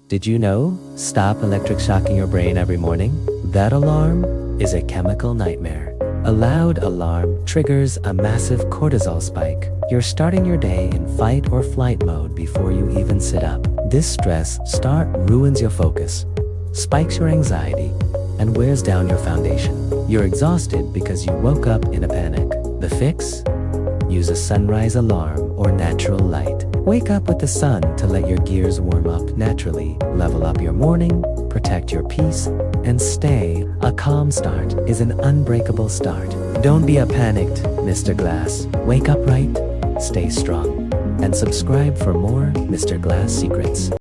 Did you know? Stop electric shocking your brain every morning. That alarm is a chemical nightmare. A loud alarm triggers a massive cortisol spike. You're starting your day in fight or flight mode before you even sit up. This stress start ruins your focus, spikes your anxiety, and wears down your foundation. You're exhausted because you woke up in a panic. The fix? Use a sunrise alarm or natural light. Wake up with the sun to let your gears warm up naturally. Level up your morning, protect your peace, and stay. A calm start is an unbreakable start. Don't be a panicked Mr. Glass. Wake up right, stay strong, and subscribe for more Mr. Glass secrets.